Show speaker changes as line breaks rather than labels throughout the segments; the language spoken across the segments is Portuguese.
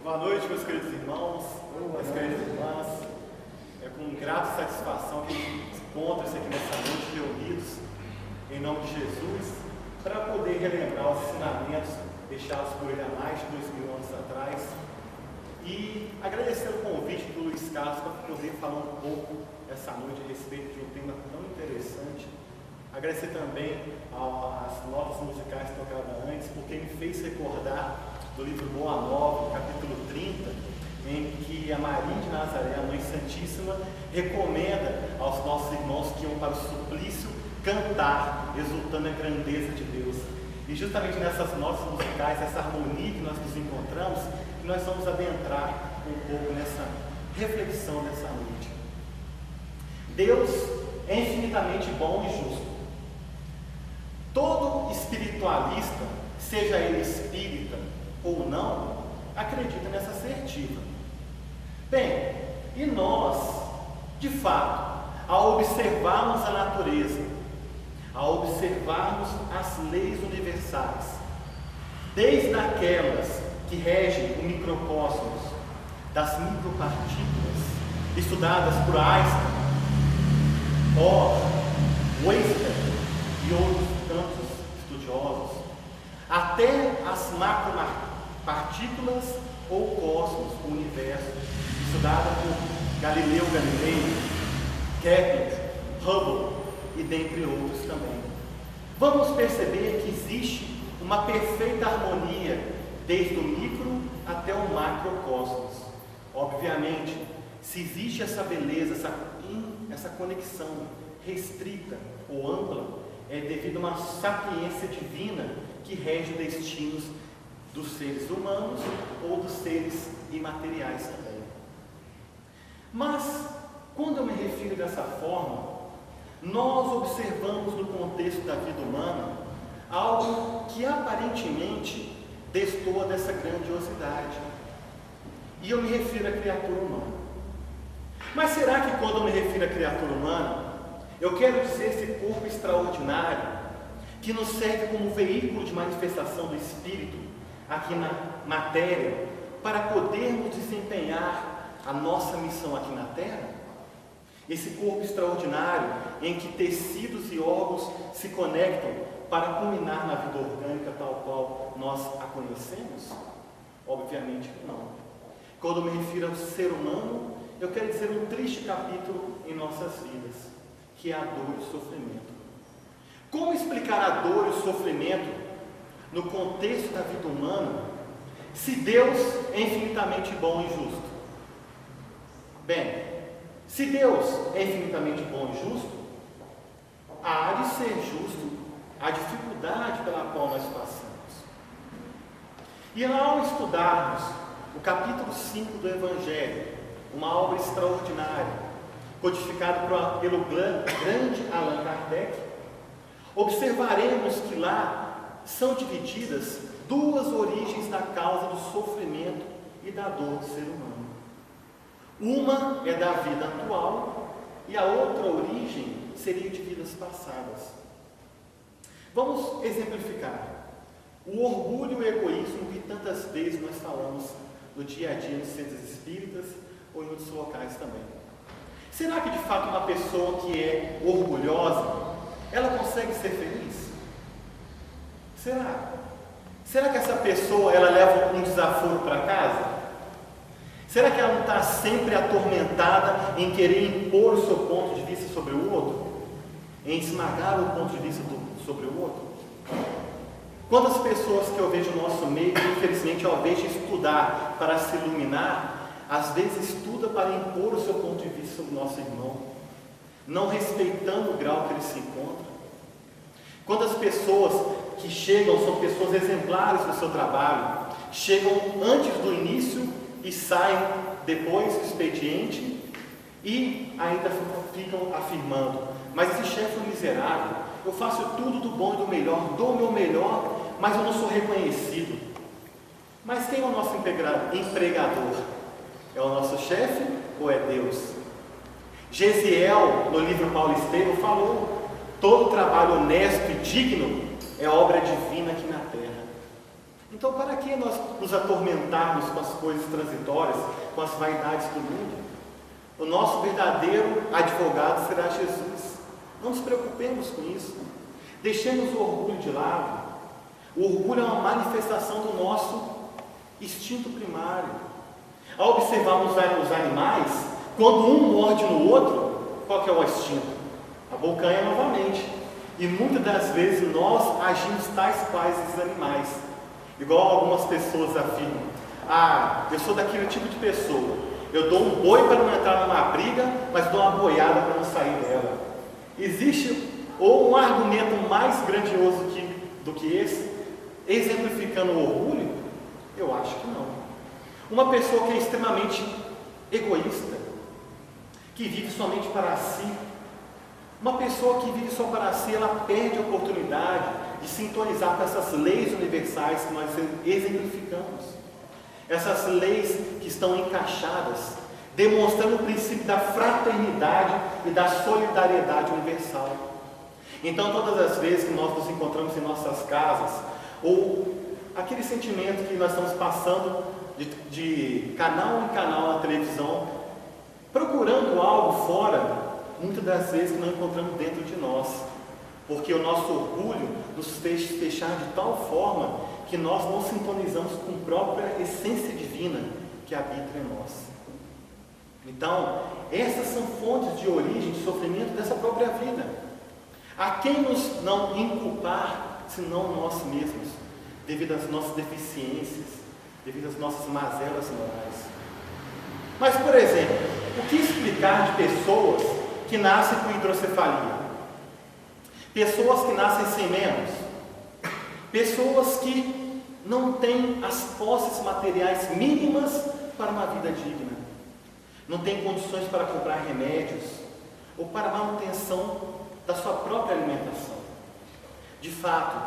Boa noite, meus queridos irmãos, minhas queridas irmãs. É com grata satisfação que a gente encontra-se aqui nessa noite reunidos em nome de Jesus para poder relembrar os ensinamentos deixados por ele há mais de 2000 anos atrás e agradecer o convite do Luiz Carlos para poder falar um pouco essa noite a respeito de um tema tão interessante. Agradecer também às notas musicais tocadas antes, porque me fez recordar do livro Boa Nova, capítulo 30, em que a Maria de Nazaré, a Mãe Santíssima, recomenda aos nossos irmãos que iam para o suplício cantar, exultando a grandeza de Deus. E justamente nessas notas musicais, essa harmonia que nós nos encontramos, que nós vamos adentrar um pouco nessa reflexão dessa noite. Deus é infinitamente bom e justo. Todo espiritualista, seja ele espírita ou não, acredita nessa assertiva. Bem, e nós, de fato, ao observarmos a natureza, ao observarmos as leis universais, desde aquelas que regem o microcosmos, das micropartículas, estudadas por Einstein, Bohr, Weizsäcker e outros tantos estudiosos, até as macropartículas ou cosmos, o universo, estudada por Galileu Galilei, Kepler, Hubble e dentre outros também. Vamos perceber que existe uma perfeita harmonia desde o micro até o macrocosmos. Obviamente, se existe essa beleza, essa conexão restrita ou ampla, é devido a uma sapiência divina que rege destinos dos seres humanos ou dos seres imateriais também. Mas, quando eu me refiro dessa forma, nós observamos no contexto da vida humana algo que aparentemente destoa dessa grandiosidade. E eu me refiro à criatura humana. Mas será que quando eu me refiro à criatura humana, eu quero dizer esse corpo extraordinário que nos serve como veículo de manifestação do Espírito aqui na matéria para podermos desempenhar a nossa missão aqui na Terra? Esse corpo extraordinário em que tecidos e órgãos se conectam para culminar na vida orgânica tal qual nós a conhecemos? Obviamente que não. Quando eu me refiro ao ser humano, eu quero dizer um triste capítulo em nossas vidas, que é a dor e o sofrimento. Como explicar a dor e o sofrimento no contexto da vida humana, se Deus é infinitamente bom e justo? Bem, se Deus é infinitamente bom e justo, há de ser justo a dificuldade pela qual nós passamos. E ao estudarmos o capítulo 5 do Evangelho, uma obra extraordinária, codificado pelo grande Allan Kardec, observaremos que lá são divididas duas origens da causa do sofrimento e da dor do ser humano. Uma é da vida atual e a outra origem seria de vidas passadas. Vamos exemplificar. O orgulho e o egoísmo que tantas vezes nós falamos no dia a dia nos centros espíritas ou em outros locais também. Será que de fato uma pessoa que é orgulhosa, ela consegue ser feliz? Será? Será que essa pessoa ela leva um desaforo para casa? Será que ela não está sempre atormentada em querer impor o seu ponto de vista sobre o outro? Em esmagar o ponto de vista sobre o outro? Quantas pessoas que eu vejo no nosso meio, infelizmente, ao invés de estudar para se iluminar, às vezes estuda para impor o seu ponto de vista sobre o nosso irmão, não respeitando o grau que ele se encontra. Quantas pessoas que chegam, são pessoas exemplares no seu trabalho, chegam antes do início e saem depois do expediente e ainda ficam afirmando: mas esse chefe é um miserável, eu faço tudo do bom e do melhor, dou o meu melhor, mas eu não sou reconhecido. Mas quem é o nosso empregador? É o nosso chefe ou é Deus? Gesiel, no livro Paulo Estevam, falou: todo trabalho honesto e digno é obra divina aqui na terra. Então, para que nós nos atormentarmos com as coisas transitórias, com as vaidades do mundo? O nosso verdadeiro advogado será Jesus. Não nos preocupemos com isso. Deixemos o orgulho de lado. O orgulho é uma manifestação do nosso instinto primário. Ao observarmos os animais, quando um morde no outro, qual que é o instinto? Abocanha novamente. E muitas das vezes nós agimos tais quais esses animais. Igual algumas pessoas afirmam: eu sou daquele tipo de pessoa, eu dou um boi para não entrar numa briga, mas dou uma boiada para não sair dela. Existe ou um argumento mais grandioso do que esse, exemplificando o orgulho? Eu acho que não. Uma pessoa que é extremamente egoísta, que vive somente para si, uma pessoa que vive só para si, ela perde a oportunidade de sintonizar com essas leis universais que nós exemplificamos. Essas leis que estão encaixadas, demonstrando o princípio da fraternidade e da solidariedade universal. Então, todas as vezes que nós nos encontramos em nossas casas, ou aquele sentimento que nós estamos passando de canal em canal na televisão, procurando algo fora, muitas das vezes que não encontramos dentro de nós, porque o nosso orgulho nos fez fechar de tal forma que nós não sintonizamos com a própria essência divina que habita em nós. Então, essas são fontes de origem, de sofrimento dessa própria vida. A quem nos não inculpar, senão nós mesmos, devido às nossas deficiências, devido às nossas mazelas morais. Mas, por exemplo, o que explicar de pessoas que nascem com hidrocefalia? Pessoas que nascem sem membros? Pessoas que não têm as posses materiais mínimas para uma vida digna? Não têm condições para comprar remédios ou para a manutenção da sua própria alimentação? De fato,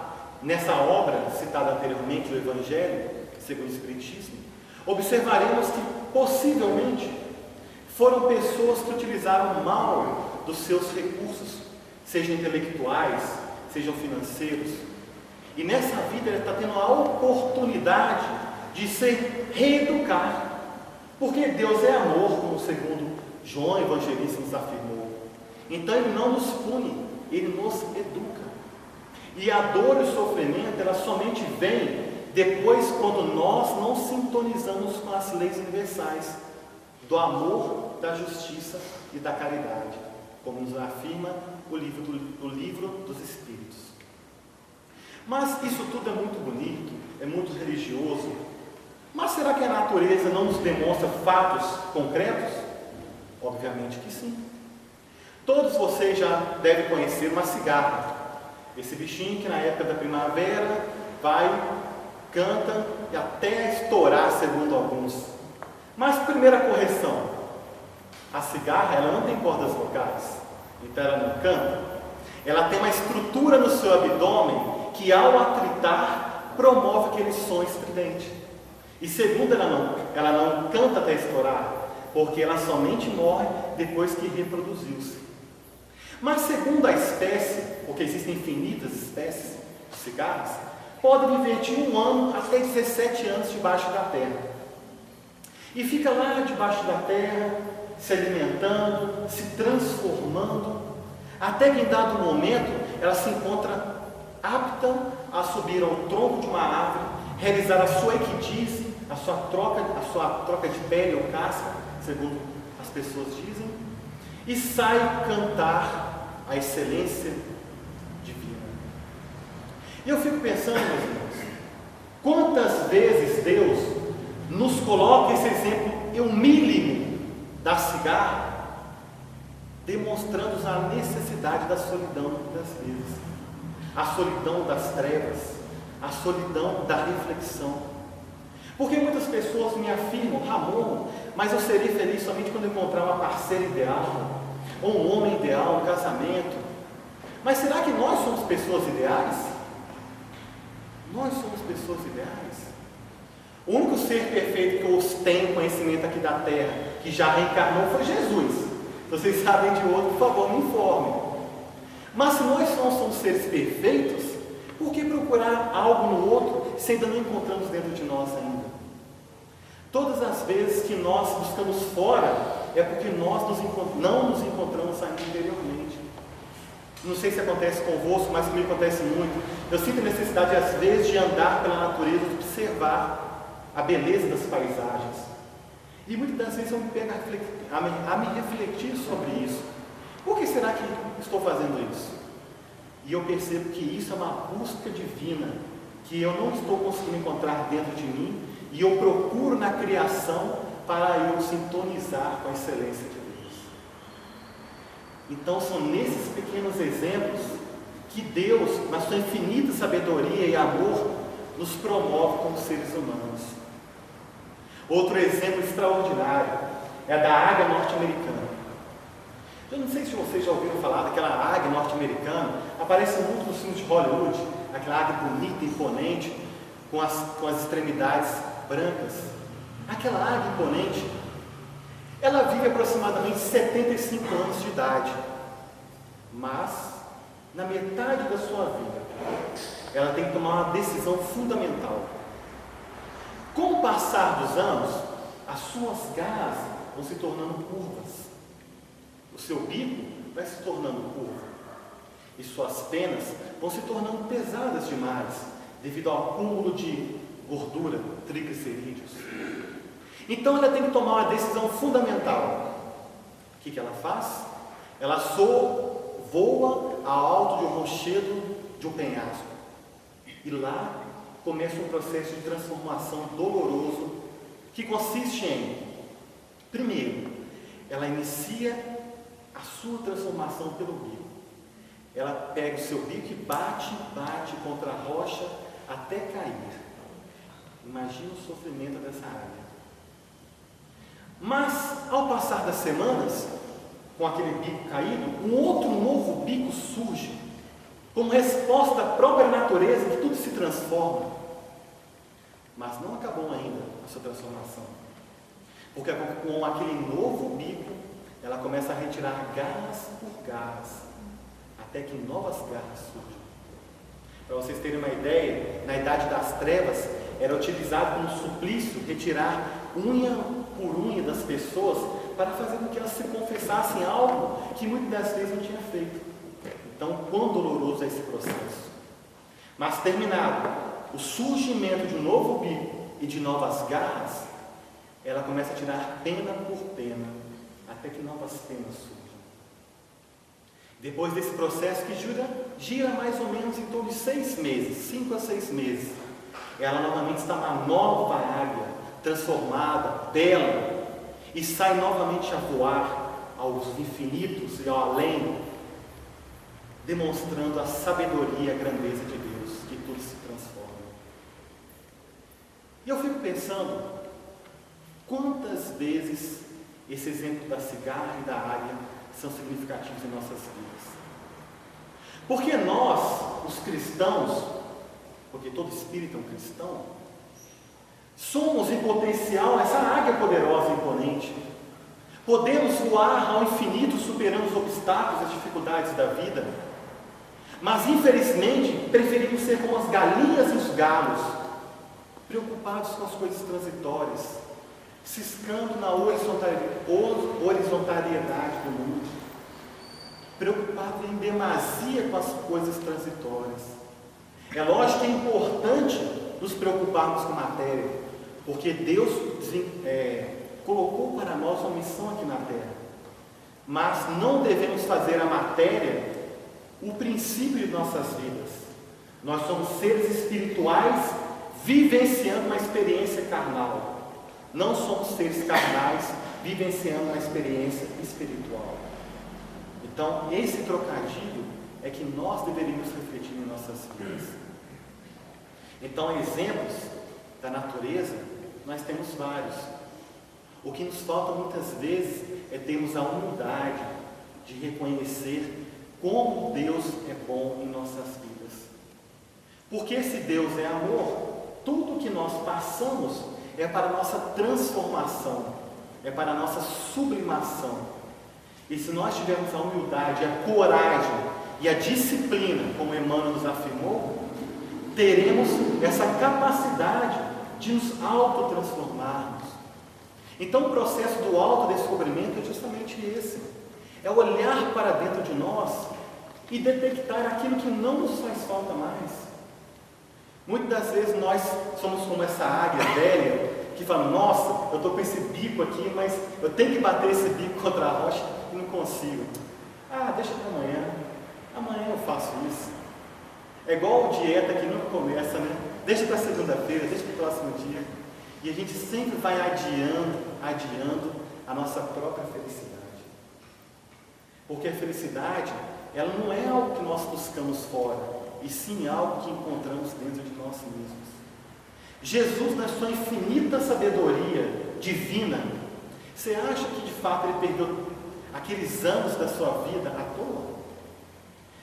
nessa obra citada anteriormente, o Evangelho segundo o Espiritismo, observaremos que possivelmente foram pessoas que utilizaram mal dos seus recursos, sejam intelectuais, sejam financeiros, e nessa vida ele está tendo a oportunidade de se reeducar, porque Deus é amor, como segundo João Evangelista nos afirmou. Então ele não nos pune, ele nos educa. E a dor e o sofrimento, ela somente vem depois quando nós não sintonizamos com as leis universais do amor, da justiça e da caridade, como nos afirma o livro dos Espíritos. Mas isso tudo é muito bonito, é muito religioso. Mas será que a natureza não nos demonstra fatos concretos? Obviamente que sim. Todos vocês já devem conhecer uma cigarra. Esse bichinho que na época da primavera vai, canta e até estourar, segundo alguns. Mas primeira correção, a cigarra ela não tem cordas vocais, então ela não canta. Ela tem uma estrutura no seu abdômen que ao atritar promove aquele som estridente. E segundo, ela não canta até estourar, porque ela somente morre depois que reproduziu-se. Mas segundo a espécie, porque existem infinitas espécies de cigarras, podem viver de 1 ano até 17 anos debaixo da terra. E fica lá debaixo da terra, se alimentando, se transformando, até que em dado momento ela se encontra apta a subir ao tronco de uma árvore, realizar a sua equidise, a sua troca de pele ou casca, segundo as pessoas dizem, e sai cantar a excelência divina. E eu fico pensando, meus irmãos, quantas vezes Deus nos coloca esse exemplo humílimo da cigarra, demonstrando a necessidade da solidão das vezes, a solidão das trevas, a solidão da reflexão. Porque muitas pessoas me afirmam: Ramon, mas eu seria feliz somente quando encontrar uma parceira ideal, ou um homem ideal, um casamento. Mas será que nós somos pessoas ideais? Nós somos pessoas ideais? O único ser perfeito que os tem conhecimento aqui da terra, que já reencarnou, foi Jesus. Se vocês sabem de outro, por favor, me informem. Mas se nós não somos seres perfeitos, por que procurar algo no outro, se ainda não encontramos dentro de nós ainda? Todas as vezes que nós buscamos fora, é porque nós não nos encontramos ainda interiormente. Não sei se acontece convosco, mas comigo acontece muito. Eu sinto a necessidade, às vezes, de andar pela natureza, de observar a beleza das paisagens. E muitas das vezes eu me pego a me refletir sobre isso. Por que será que estou fazendo isso? E eu percebo que isso é uma busca divina, que eu não estou conseguindo encontrar dentro de mim, e eu procuro na criação para eu sintonizar com a excelência de Deus. Então são nesses pequenos exemplos que Deus, na sua infinita sabedoria e amor, nos promove como seres humanos. Outro exemplo extraordinário é da águia norte-americana. Eu não sei se vocês já ouviram falar daquela águia norte-americana, aparece muito nos filmes de Hollywood, aquela águia bonita, imponente, com as extremidades brancas. Aquela águia imponente, ela vive aproximadamente 75 anos de idade, mas na metade da sua vida, ela tem que tomar uma decisão fundamental. Com o passar dos anos, as suas garras vão se tornando curvas, o seu bico vai se tornando curvo, e suas penas vão se tornando pesadas demais, devido ao acúmulo de gordura, triglicerídeos. Então ela tem que tomar uma decisão fundamental. O que ela faz? Ela voa ao alto de um rochedo de um penhasco, e lá começa um processo de transformação doloroso, que consiste em, primeiro, ela inicia a sua transformação pelo bico. Ela pega o seu bico e bate contra a rocha até cair. Imagina o sofrimento dessa águia. Mas, ao passar das semanas, com aquele bico caído, um outro novo bico surge, como resposta à própria natureza, que tudo se transforma. Mas não acabou ainda a sua transformação, porque com aquele novo bico, ela começa a retirar garras por garras, até que novas garras surgem. Para vocês terem uma ideia, na Idade das Trevas, era utilizado como suplício retirar unha por unha das pessoas, para fazer com que elas se confessassem algo que muitas das vezes não tinha feito. Então, quão doloroso é esse processo. Mas terminado o surgimento de um novo bico e de novas garras, ela começa a tirar pena por pena, até que novas penas surgem. Depois desse processo que gira mais ou menos em torno de 6 meses, 5 a 6 meses, ela novamente está uma nova águia, transformada, bela, e sai novamente a voar aos infinitos e ao além, demonstrando a sabedoria e a grandeza de Deus, que tudo se transforma. E eu fico pensando, quantas vezes esse exemplo da cigarra e da águia são significativos em nossas vidas. Porque nós, os cristãos, porque todo espírito é um cristão, somos em potencial essa águia poderosa e imponente. Podemos voar ao infinito, superando os obstáculos, as dificuldades da vida. Mas infelizmente preferimos ser como as galinhas e os galos, preocupados com as coisas transitórias, ciscando na horizontalidade do mundo, preocupados em demasia com as coisas transitórias. É lógico que é importante nos preocuparmos com matéria, porque Deus colocou para nós uma missão aqui na Terra, mas não devemos fazer a matéria o princípio de nossas vidas. Nós somos seres espirituais vivenciando uma experiência carnal. Não somos seres carnais vivenciando uma experiência espiritual. Então, esse trocadilho é que nós deveríamos refletir em nossas vidas. Então, exemplos da natureza, nós temos vários. O que nos falta muitas vezes é termos a humildade de reconhecer como Deus é bom em nossas vidas. Porque esse Deus é amor, tudo que nós passamos é para a nossa transformação, é para a nossa sublimação. E se nós tivermos a humildade, a coragem e a disciplina, como Emmanuel nos afirmou, teremos essa capacidade de nos autotransformarmos. Então o processo do autodescobrimento é justamente esse. É olhar para dentro de nós e detectar aquilo que não nos faz falta mais. Muitas das vezes nós somos como essa águia velha que fala, nossa, eu estou com esse bico aqui, mas eu tenho que bater esse bico contra a rocha e não consigo. Ah, deixa para amanhã. Amanhã eu faço isso. É igual dieta que nunca começa, né? Deixa para segunda-feira, deixa para o próximo dia. E a gente sempre vai adiando a nossa própria felicidade. Porque a felicidade, ela não é algo que nós buscamos fora, e sim algo que encontramos dentro de nós mesmos. Jesus, na sua infinita sabedoria divina, você acha que de fato ele perdeu aqueles anos da sua vida à toa?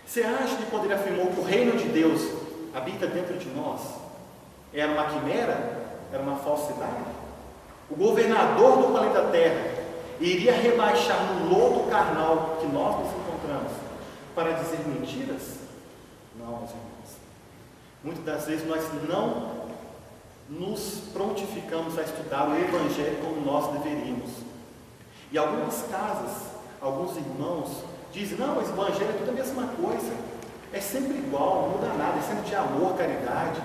Você acha que quando ele afirmou que o reino de Deus habita dentro de nós, era uma quimera? Era uma falsidade? O governador do planeta Terra iria rebaixar no lodo carnal que nós nos encontramos para dizer mentiras? Não, meus irmãos. Muitas das vezes nós não nos prontificamos a estudar o Evangelho como nós deveríamos. E algumas casas, alguns irmãos dizem, não, o Evangelho é tudo a mesma coisa, é sempre igual, não muda nada, é sempre de amor, caridade.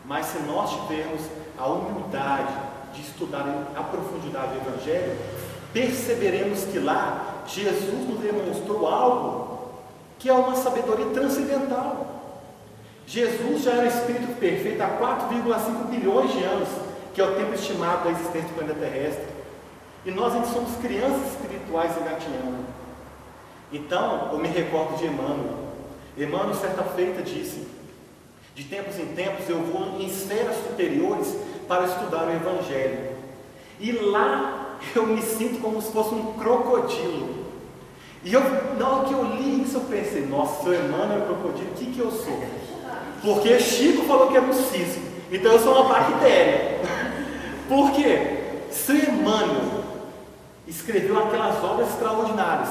Mas se nós tivermos a humildade de estudar a profundidade do Evangelho, perceberemos que lá Jesus nos demonstrou algo que é uma sabedoria transcendental. Jesus já era Espírito perfeito há 4,5 bilhões de anos, que é o tempo estimado da existência do planeta terrestre. E nós ainda somos crianças espirituais engatinhando. Então, eu me recordo de Emmanuel. Emmanuel, certa feita, disse, de tempos em tempos eu vou em esferas superiores para estudar o Evangelho. E lá eu me sinto como se fosse um crocodilo. E na hora que eu li isso, eu pensei, nossa, se o Emmanuel é crocodilo, o que eu sou? Porque Chico falou que era um cisne, então eu sou uma bactéria. Por quê? Se o Emmanuel escreveu aquelas obras extraordinárias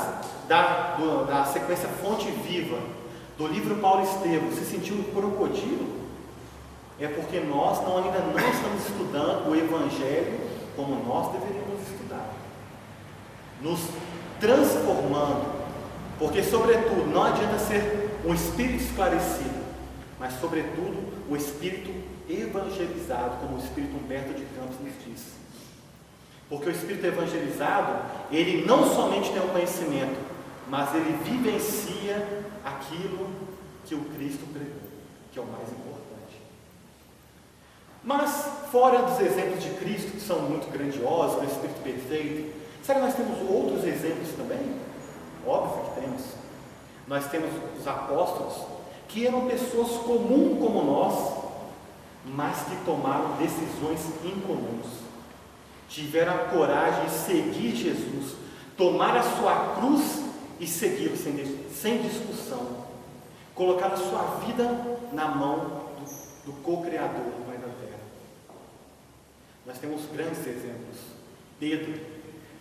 da sequência Fonte Viva, do livro Paulo Estevam, se sentiu um crocodilo, é porque nós ainda não estamos estudando o Evangelho como nós deveríamos estudar, nos transformando, porque sobretudo não adianta ser um espírito esclarecido, mas sobretudo o espírito evangelizado, como o espírito Humberto de Campos nos diz. Porque o espírito evangelizado, ele não somente tem o conhecimento, mas ele vivencia aquilo que o Cristo pregou, que é o mais importante. Mas, fora dos exemplos de Cristo, que são muito grandiosos, do Espírito perfeito, será que nós temos outros exemplos também? Óbvio que temos. Nós temos os apóstolos, que eram pessoas comuns como nós, mas que tomaram decisões incomuns. Tiveram a coragem de seguir Jesus, tomar a sua cruz e segui-lo sem discussão. Colocar a sua vida na mão do co-criador do Pai da Terra. Nós temos grandes exemplos. Pedro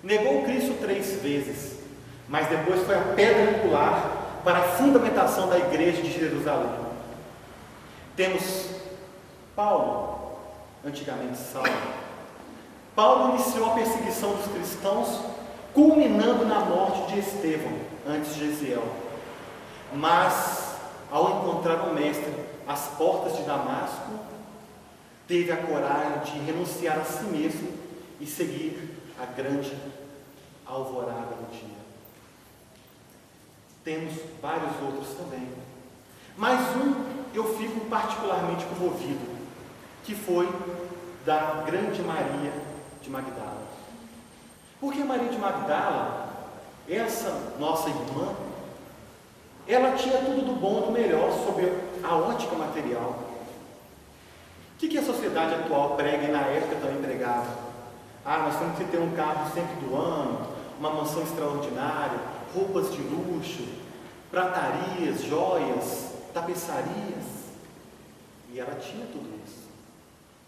negou Cristo 3 vezes, mas depois foi a pedra angular para a fundamentação da igreja de Jerusalém. Temos Paulo, antigamente Saulo. Paulo iniciou a perseguição dos cristãos, culminando na morte de Estevão, antes de Gesiel. Mas, ao encontrar o Mestre às portas de Damasco, teve a coragem de renunciar a si mesmo e seguir a grande alvorada do dia. Temos vários outros também. Mas eu fico particularmente comovido, que foi da grande Maria de Magdala. Porque Maria de Magdala, essa nossa irmã, ela tinha tudo do bom e do melhor sob a ótica material. O que a sociedade atual prega e na época também pregava? Nós temos que ter um carro sempre do ano, uma mansão extraordinária, roupas de luxo, pratarias, joias, tapeçarias. E ela tinha tudo isso,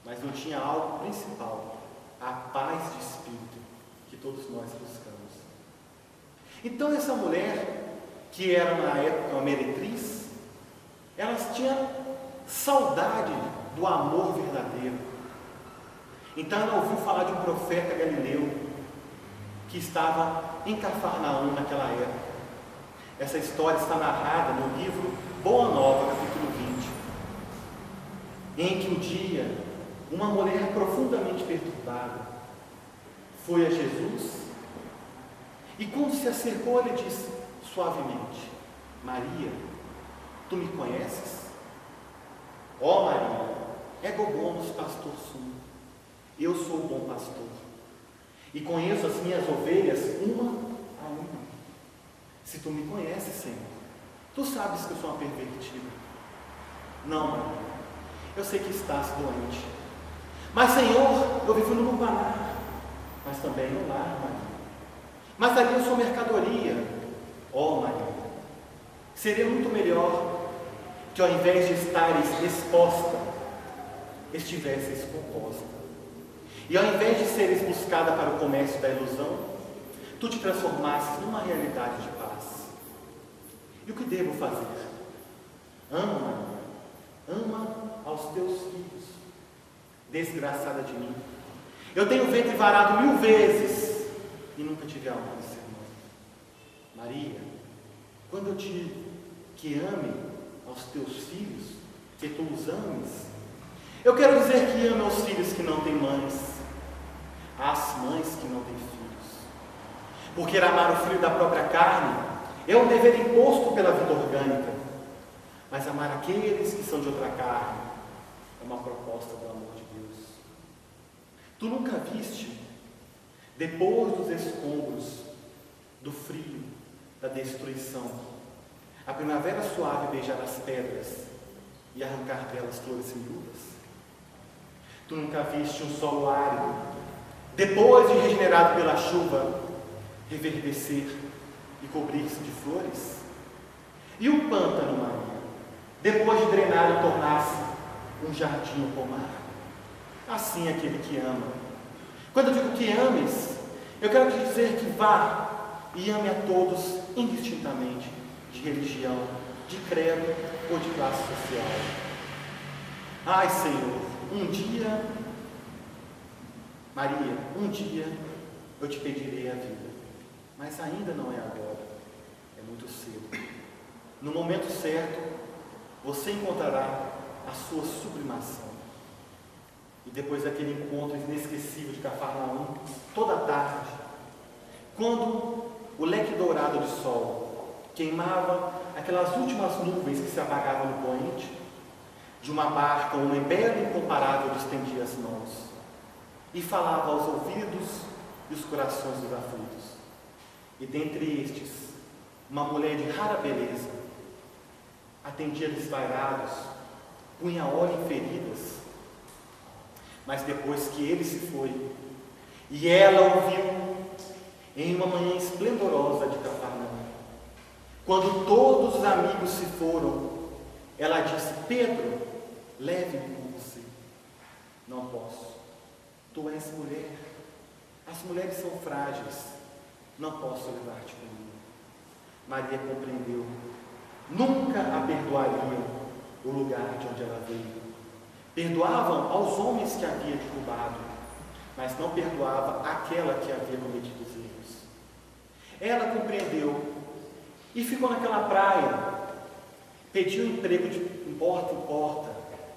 mas não tinha algo principal, a paz de espírito que todos nós buscamos. Então essa mulher, que era na época uma meretriz, ela tinha saudade do amor verdadeiro. Então ela ouviu falar de um profeta galileu que estava em Cafarnaum naquela época. Essa história está narrada no livro Boa Nova, capítulo 20, em que um dia uma mulher profundamente perturbada foi a Jesus e, quando se acercou, ele disse suavemente: Maria, tu me conheces? Ó Maria, ego bonus pastor sum, eu sou o bom pastor e conheço as minhas ovelhas uma a uma. Se tu me conheces, Senhor, tu sabes que eu sou uma pervertida. Não, Maria, eu sei que estás doente, mas, Senhor, eu vivo no lupanar, mas também no lar, Maria. Mas ali eu sou mercadoria. Ó Maria, seria muito melhor que, ao invés de estares exposta, estivesses composta. E ao invés de seres buscada para o comércio da ilusão, tu te transformasses numa realidade de paz. E o que devo fazer? Ama, Maria, ama aos teus filhos. Desgraçada de mim, eu tenho ventre varado 1000 vezes e nunca tive alma de ser mãe. Maria, quando eu te digo que ame aos teus filhos, que tu os ames, eu quero dizer que ame aos filhos que não têm mães, às mães que não têm filhos. Porque amar o filho da própria carne é um dever imposto pela vida orgânica, mas amar aqueles que são de outra carne é uma proposta do amor de Deus. Tu nunca viste, depois dos escombros, do frio, da destruição, a primavera suave beijar as pedras e arrancar delas flores miúdas? Tu nunca viste um solo árido, depois de regenerado pela chuva, reverdecer e cobrir-se de flores? E o pântano, Maria, depois de drenado, tornar-se um jardim ou pomar? Assim é aquele que ama. Quando eu digo que ames, eu quero te dizer que vá e ame a todos indistintamente, de religião, de credo ou de classe social. Ai, Senhor, um dia, Maria, um dia eu te pedirei a vida, mas ainda não é agora, é muito cedo. No momento certo, você encontrará a sua sublimação. E depois daquele encontro inesquecível de Cafarnaum, toda a tarde, quando o leque dourado de sol queimava aquelas últimas nuvens que se apagavam no poente, de uma barca, um belo e incomparável estendia as mãos e falava aos ouvidos e os corações dos aflitos. E dentre estes, uma mulher de rara beleza atendia desvairados, punha óleo em feridas. Mas depois que ele se foi, e ela ouviu em uma manhã esplendorosa de Cafarnaum, quando todos os amigos se foram, ela disse: Pedro, leve-me com você. Não posso, tu és mulher, as mulheres são frágeis, não posso levar-te comigo. Maria compreendeu, nunca a perdoariam o lugar de onde ela veio. Perdoavam aos homens que havia derrubado, mas não perdoava aquela que havia cometido os erros. Ela compreendeu e ficou naquela praia, pediu emprego de porta em porta.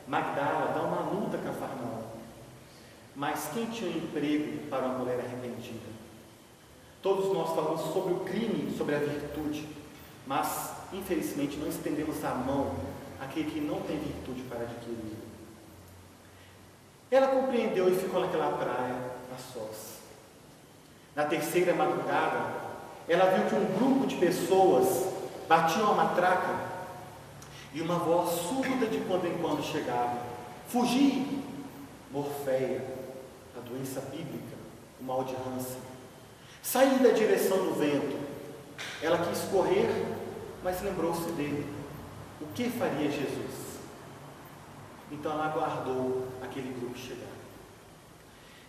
Magdala, dá uma luta, Cafarnaum. Mas quem tinha um emprego para uma mulher arrependida? Todos nós falamos sobre o crime, sobre a virtude, mas infelizmente não estendemos a mão àquele que não tem virtude para adquirir. Ela compreendeu e ficou naquela praia, a sós. Na terceira madrugada, ela viu que um grupo de pessoas batiam a matraca e uma voz surda de quando em quando chegava: Fugi! Morfeia, a doença bíblica, o mal de Hansen. Saí da direção do vento. Ela quis correr, mas lembrou-se dele. O que faria Jesus? Então ela aguardou aquele grupo chegar.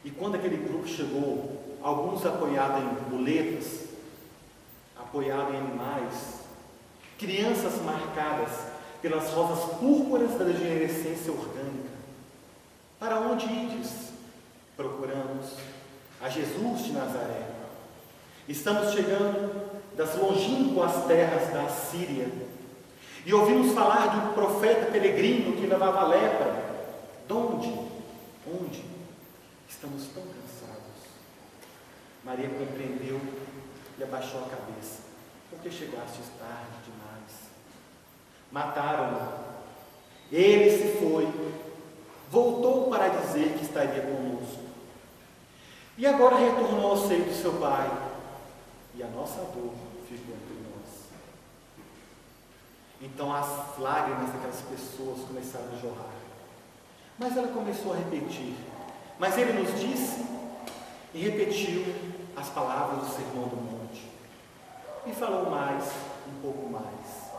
E quando aquele grupo chegou, alguns apoiados em muletas, apoiados em animais, crianças marcadas pelas rosas púrpuras da degenerescência orgânica. Para onde ides? Procuramos a Jesus de Nazaré. Estamos chegando das longínquas terras da Síria e ouvimos falar de um profeta peregrino que levava a lepra. Onde? Estamos tão cansados. Maria compreendeu e abaixou a cabeça. Porque chegastes tarde demais. Mataram-no. Ele se foi. Voltou para dizer que estaria conosco. E agora retornou ao seio do seu pai. E a nossa dor ficou entre nós. Então as lágrimas daquelas pessoas começaram a jorrar. Mas ela começou a repetir. Mas ele nos disse e repetiu as palavras do Sermão do Monte. E falou mais, um pouco mais.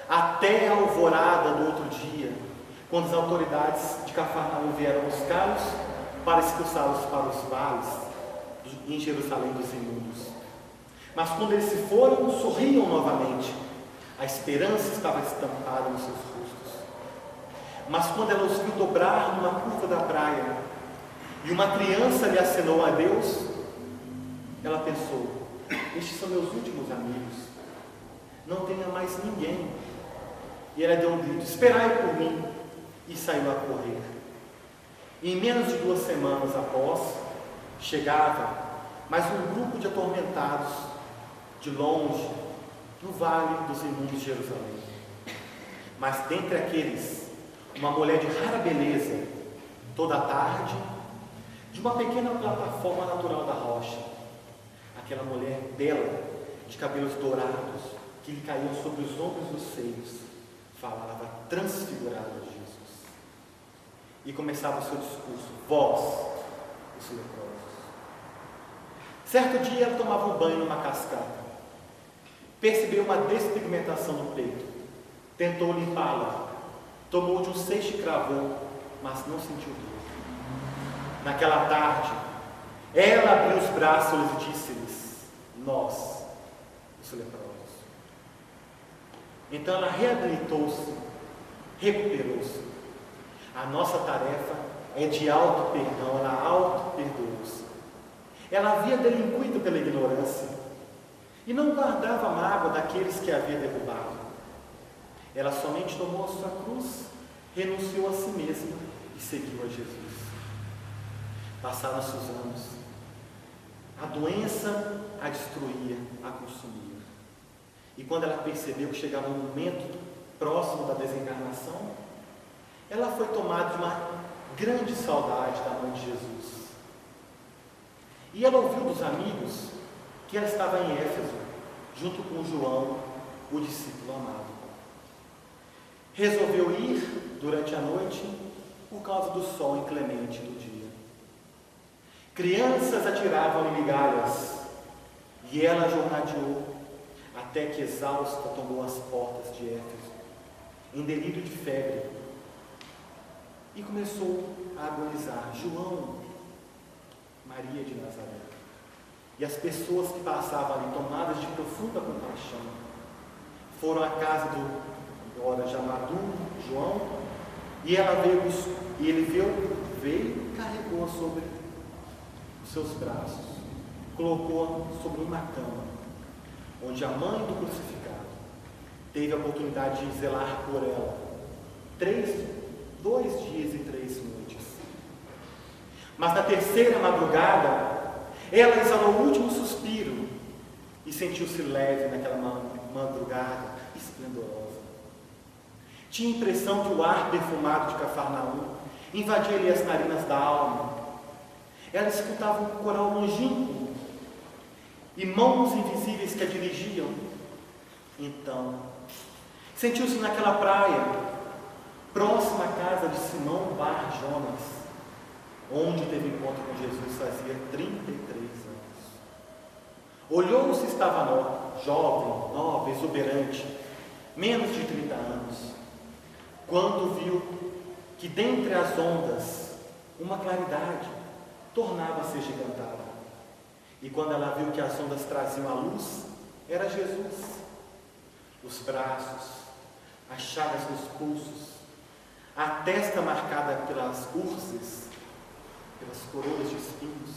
Até a alvorada do outro dia, quando as autoridades de Cafarnaum vieram buscá-los para expulsá-los para os vales em Jerusalém dos imundos. Mas quando eles se foram, sorriam novamente. A esperança estava estampada nos seus rostos. Mas quando ela os viu dobrar numa curva da praia e uma criança lhe acenou a Deus, ela pensou: estes são meus últimos amigos, não tenha mais ninguém. E ela deu um grito: esperai por mim, e saiu a correr. E em menos de 2 semanas após, chegava mais um grupo de atormentados de longe, no vale dos imundos de Jerusalém. Mas dentre aqueles, uma mulher de rara beleza, toda a tarde, de uma pequena plataforma natural da rocha, aquela mulher bela, de cabelos dourados, que lhe caíam sobre os ombros e os seios, falava transfigurada de Jesus. E começava o seu discurso: vós, os leprosos. Certo dia ela tomava um banho numa cascata. Percebeu uma despigmentação no peito. Tentou limpá-la. Tomou de um seixo e cravou, mas não sentiu dor. Naquela tarde, ela abriu os braços e disse-lhes: nós, os leprosos. Então ela reabilitou-se, recuperou-se. A nossa tarefa é de auto-perdão, ela auto-perdoou-se. Ela havia delinquido pela ignorância e não guardava mágoa daqueles que a havia derrubado. Ela somente tomou a sua cruz, renunciou a si mesma e seguiu a Jesus. Passaram-se os anos. A doença a destruía, a consumia. E quando ela percebeu que chegava um momento próximo da desencarnação, ela foi tomada de uma grande saudade da mãe de Jesus. E ela ouviu dos amigos que ela estava em Éfeso, junto com João, o discípulo amado. Resolveu ir durante a noite por causa do sol inclemente do dia. Crianças atiravam-lhe migalhas e ela jornadeou até que exausta tomou as portas de Éfeso, em delírio de febre, e começou a agonizar. João, Maria de Nazaré. E as pessoas que passavam ali, tomadas de profunda compaixão, foram à casa do agora já maduro João, e ela veio, e ele veio e carregou-a sobre os seus braços, colocou-a sobre uma cama, onde a mãe do crucificado teve a oportunidade de zelar por ela 2 dias e 3 noites. Mas na terceira madrugada, ela exalou o último suspiro e sentiu-se leve naquela madrugada esplendorosa. Tinha a impressão que o ar perfumado de Cafarnaum invadia-lhe as narinas da alma. Ela escutava um coral longínquo e mãos invisíveis que a dirigiam. Então, sentiu-se naquela praia, próxima à casa de Simão Bar Jonas, onde teve encontro com Jesus fazia 33 anos. Olhou se estava jovem, nova, exuberante, menos de 30 anos, quando viu que dentre as ondas uma claridade tornava-se agigantada. E quando ela viu que as ondas traziam a luz, era Jesus. Os braços, as chagas nos pulsos, a testa marcada pelas úrses, pelas coroas de espinhos.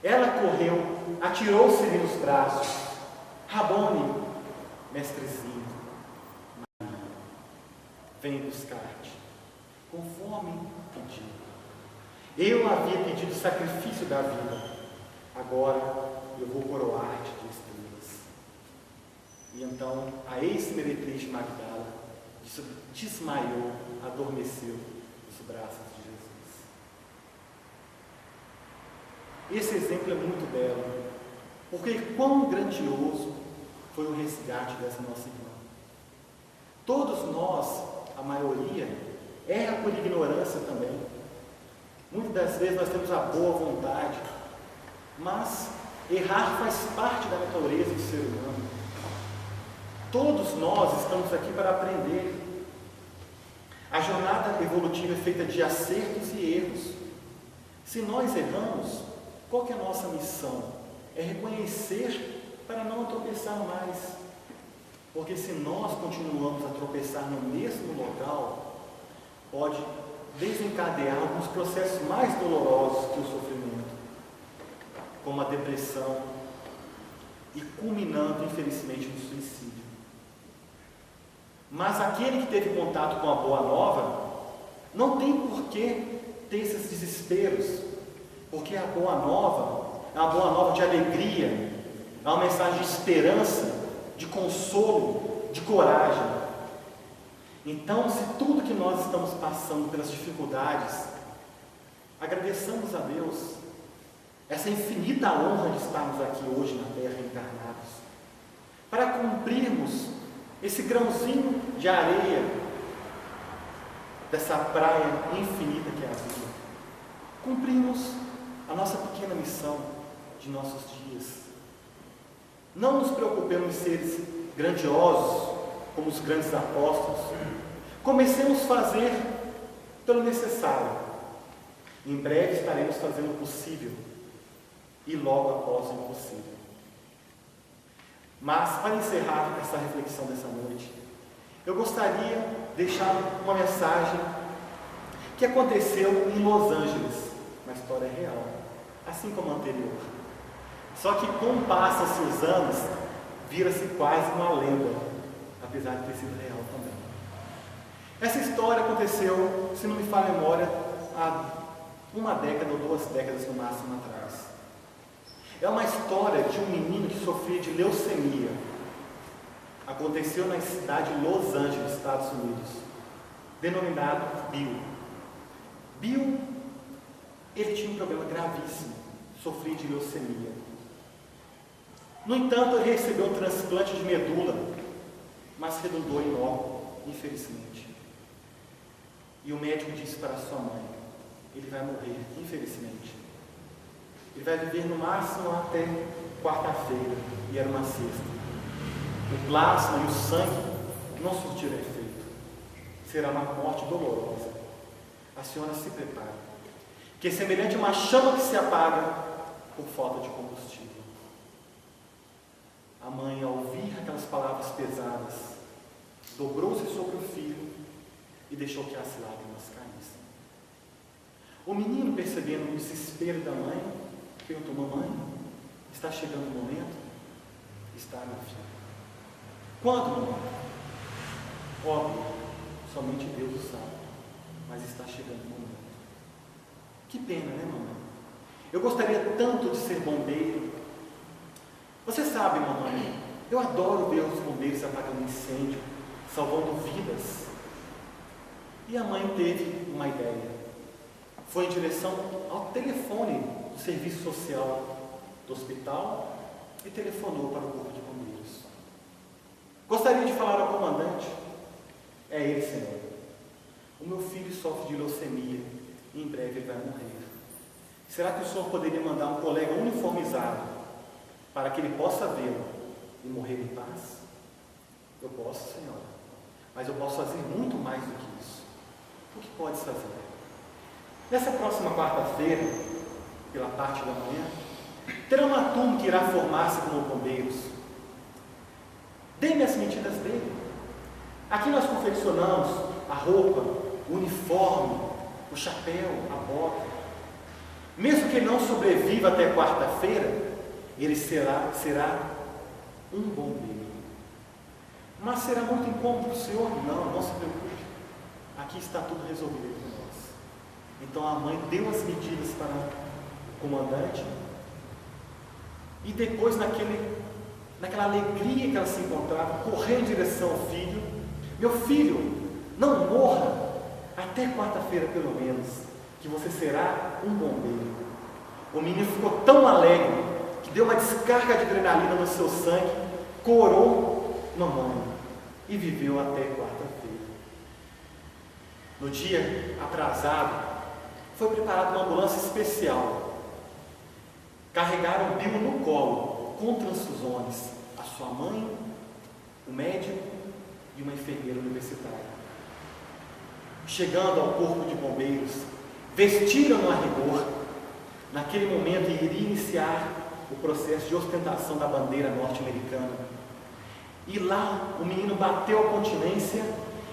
Ela correu, atirou-se-lhe nos braços. Rabone, mestrezinho, Maria, vem buscar-te, conforme pediu. Eu havia pedido o sacrifício da vida, agora eu vou coroar-te de estrelas. E então a ex-meretriz de Magdala desmaiou, adormeceu nos braços de Jesus. Esse exemplo é muito belo, porque quão grandioso foi o resgate dessa nossa irmã. Todos nós, a maioria, erra por ignorância também. Muitas das vezes nós temos a boa vontade, mas errar faz parte da natureza do ser humano. Todos nós estamos aqui para aprender. A jornada evolutiva é feita de acertos e erros. Se nós erramos, qual que é a nossa missão? É reconhecer para não tropeçar mais. Porque se nós continuamos a tropeçar no mesmo local, pode desencadear alguns processos mais dolorosos que o sofrimento, como a depressão e culminando, infelizmente, no suicídio. Mas aquele que teve contato com a boa nova não tem por que ter esses desesperos, porque a boa nova é uma boa nova de alegria, é uma mensagem de esperança, de consolo, de coragem. Então, se tudo que nós estamos passando pelas dificuldades, agradeçamos a Deus essa infinita honra de estarmos aqui hoje na Terra encarnados, para cumprirmos esse grãozinho de areia dessa praia infinita que é a vida. Cumprimos a nossa pequena missão de nossos dias. Não nos preocupemos em seres grandiosos como os grandes apóstolos. Comecemos a fazer pelo necessário. Em breve estaremos fazendo o possível e logo após o impossível. Mas, para encerrar essa reflexão dessa noite, eu gostaria de deixar uma mensagem que aconteceu em Los Angeles, uma história real, assim como a anterior. Só que, como passam-se os anos, vira-se quase uma lenda, apesar de ter sido real também. Essa história aconteceu, se não me falha a memória, há uma década ou 2 décadas no máximo atrás. É uma história de um menino que sofria de leucemia. Aconteceu na cidade de Los Angeles, Estados Unidos, denominado Bill. Bill, ele tinha um problema gravíssimo, sofria de leucemia. No entanto, ele recebeu um transplante de medula, mas redundou em óbito, infelizmente. E o médico disse para sua mãe: ele vai morrer, infelizmente. Ele vai viver no máximo até quarta-feira, e era uma sexta. O plasma e o sangue não surtiram efeito. Será uma morte dolorosa. A senhora se prepare, que é semelhante a uma chama que se apaga por falta de combustível. A mãe, ao ouvir aquelas palavras pesadas, dobrou-se sobre o filho e deixou que as lágrimas caíssem. O menino, percebendo o desespero da mãe, perguntou: mamãe, está chegando o momento? Está, meu filho. Quando, mamãe? Óbvio, somente Deus o sabe, mas está chegando o momento. Que pena, né, mamãe? Eu gostaria tanto de ser bombeiro. Você sabe, mamãe, eu adoro ver os bombeiros apagando incêndio, salvando vidas. E a mãe teve uma ideia. Foi em direção ao telefone do serviço social do hospital e telefonou para o corpo de bombeiros. Gostaria de falar ao comandante. É ele, senhor. O meu filho sofre de leucemia e em breve ele vai morrer. Será que o senhor poderia mandar um colega uniformizado para que ele possa vê-lo e morrer em paz? Eu posso, senhora, mas eu posso fazer muito mais do que isso. O que pode fazer? Nessa próxima quarta-feira, pela parte da manhã, terá uma turma que irá formar-se como bombeiros. Dê-me as medidas dele. Aqui nós confeccionamos a roupa, o uniforme, o chapéu, a bota. Mesmo que ele não sobreviva até quarta-feira, ele será um bombeiro. Mas será muito incômodo para o senhor? Não se preocupe. Aqui está tudo resolvido com nós. Então a mãe deu as medidas para o comandante. E depois, naquela alegria que ela se encontrava, correu em direção ao filho. Meu filho, não morra até quarta-feira pelo menos, que você será um bombeiro. O menino ficou tão alegre que deu uma descarga de adrenalina no seu sangue, corou mamãe e viveu até quarta-feira. No dia atrasado, foi preparada uma ambulância especial. Carregaram Bill no colo, com transfusões, a sua mãe, o médico e uma enfermeira universitária. Chegando ao corpo de bombeiros, vestiram-no a rigor. Naquele momento iria iniciar o processo de ostentação da bandeira norte-americana. E lá o menino bateu a continência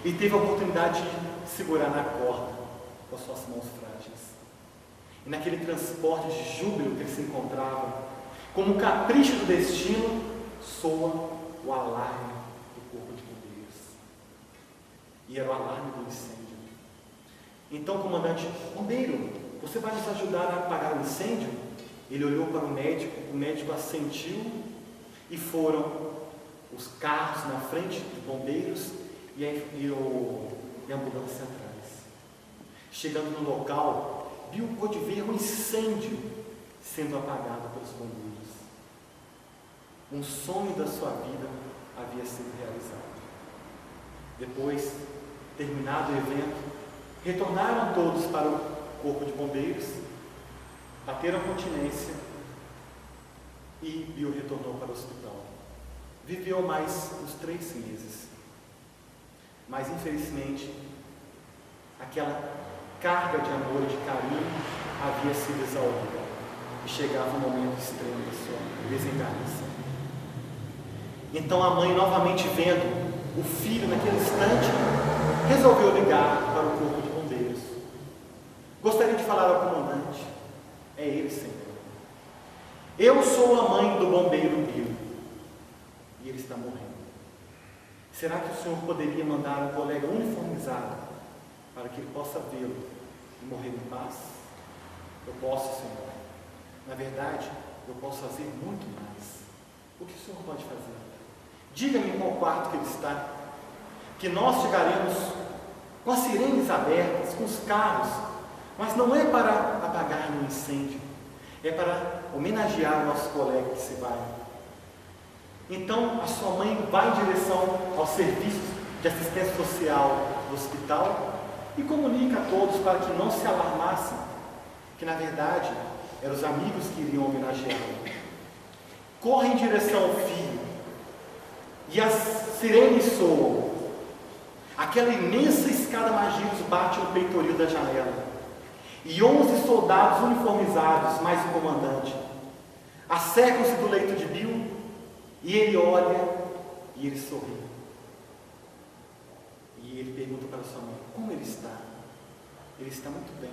e teve a oportunidade de segurar na corda com as suas mãos frágeis. E naquele transporte de júbilo que ele se encontrava, como um capricho do destino, soa o alarme do corpo de bombeiros. E era o alarme do incêndio. Então o comandante: bombeiro, você vai nos ajudar a apagar o incêndio? Ele olhou para o médico assentiu, e foram os carros na frente dos bombeiros e a ambulância atrás. Chegando no local, Bill pôde ver um incêndio sendo apagado pelos bombeiros. Um sonho da sua vida havia sido realizado. Depois, terminado o evento, retornaram todos para o corpo de bombeiros, bateram continência e Bill retornou para o hospital. Viveu mais uns 3 meses. Mas, infelizmente, aquela carga de amor e de carinho havia sido exaurida e chegava o momento extremo da sua desencarnação. Então a mãe, novamente vendo o filho naquele instante, resolveu ligar para o corpo de bombeiros. Gostaria de falar ao comandante: é ele, Senhor. Eu sou a mãe do bombeiro Bill e ele está morrendo. Será que o Senhor poderia mandar um colega uniformizado para que ele possa vê-lo e morrer em paz? Eu posso, Senhor. Na verdade, eu posso fazer muito mais. O que o Senhor pode fazer? Diga-me em qual quarto que ele está, que nós chegaremos com as sirenes abertas, com os carros, mas não é para apagar um incêndio, é para homenagear o nosso colega que se vai. Então a sua mãe vai em direção aos serviços de assistência social do hospital e comunica a todos para que não se alarmassem, que na verdade eram os amigos que iriam homenageá-lo. Corre em direção ao filho e as sirenes soam. Aquela imensa escada Magirus bate no peitoril da janela e 11 soldados uniformizados, mais o comandante, acercam-se do leito de Bill e ele olha e ele sorri. E ele pergunta para sua mãe: como ele está? Ele está muito bem.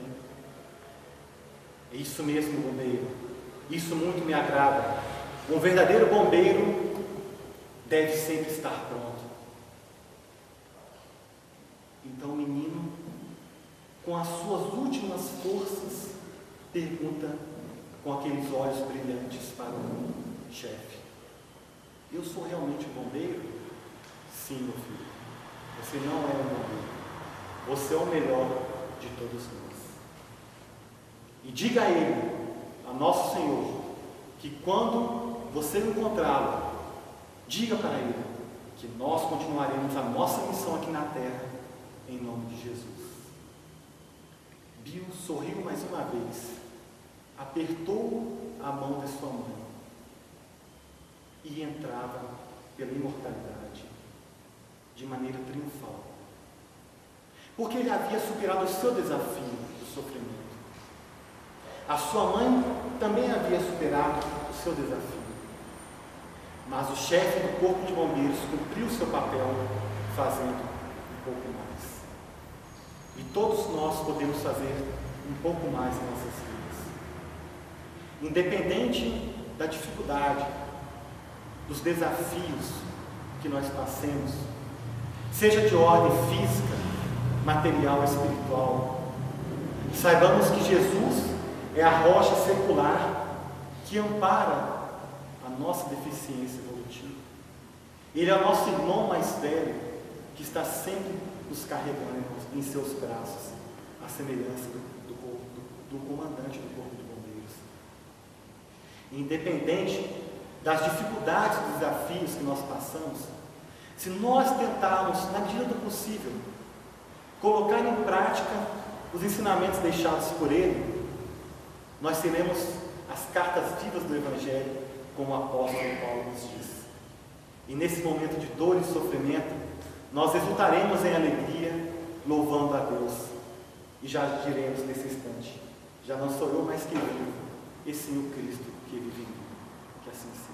É isso mesmo, bombeiro. Isso muito me agrada. Um verdadeiro bombeiro deve sempre estar pronto. Então o menino, com as suas últimas forças, pergunta com aqueles olhos brilhantes para o chefe: eu sou realmente um bombeiro? Sim, meu filho. Você não é um bombeiro. Você é o melhor de todos nós. E diga a ele, a nosso Senhor, que quando você encontrá-lo, diga para ele que nós continuaremos a nossa missão aqui na terra, em nome de Jesus. Bill sorriu mais uma vez, apertou a mão de sua mãe e entrava pela imortalidade de maneira triunfal, porque ele havia superado o seu desafio do sofrimento. A sua mãe também havia superado o seu desafio, mas o chefe do corpo de bombeiros cumpriu o seu papel, fazendo um pouco mais. E todos nós podemos fazer um pouco mais em nossas vidas. Independente da dificuldade, dos desafios que nós passemos, seja de ordem física, material, espiritual, saibamos que Jesus é a rocha secular que ampara a nossa deficiência evolutiva. Ele é o nosso irmão mais velho, que está sempre nos carregando em seus braços, à semelhança do comandante do Corpo de Bombeiros. Independente das dificuldades e desafios que nós passamos, se nós tentarmos, na medida do possível, colocar em prática os ensinamentos deixados por Ele, nós teremos as cartas vivas do Evangelho, como o apóstolo Paulo nos diz. E nesse momento de dor e sofrimento, nós exultaremos em alegria, louvando a Deus. E já diremos nesse instante: já não sou eu mais que vivo, e sim o Cristo que vive em mim. Que assim seja.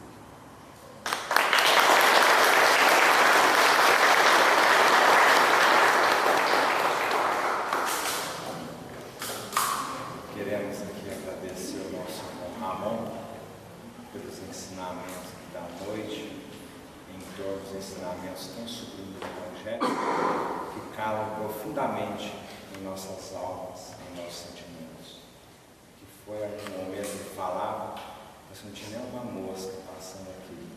Queremos aqui agradecer ao nosso irmão Ramon pelos ensinamentos da noite, em torno dos ensinamentos tão sublimes do Evangelho, que calam profundamente em nossas almas, em nossos sentimentos. Que foi um momento que falava, mas não tinha nenhuma mosca passando aqui,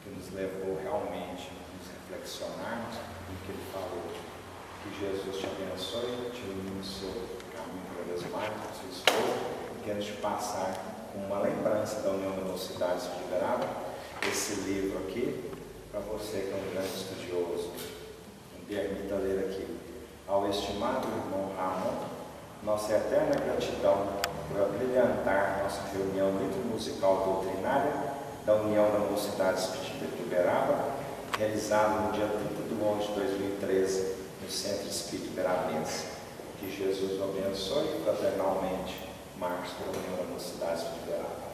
que nos levou realmente a nos reflexionarmos no que ele falou. Que Jesus te abençoe, te ilumine o seu caminho cada vez mais, com sua esposa, e quero te passar como uma lembrança da União da Mocidade de Uberaba, esse livro aqui, para você que é um grande estudioso. Me permita ler aqui. Ao estimado irmão Ramon, nossa eterna gratidão por abrilhantar nossa reunião litro-musical doutrinária da União da Mocidade Espírita de Uberaba, realizada no dia 30 de 11 de 2013, no Centro Espírita Uberabense. Que Jesus o abençoe fraternalmente, Marcos, pela União da Mocidade de Uberaba.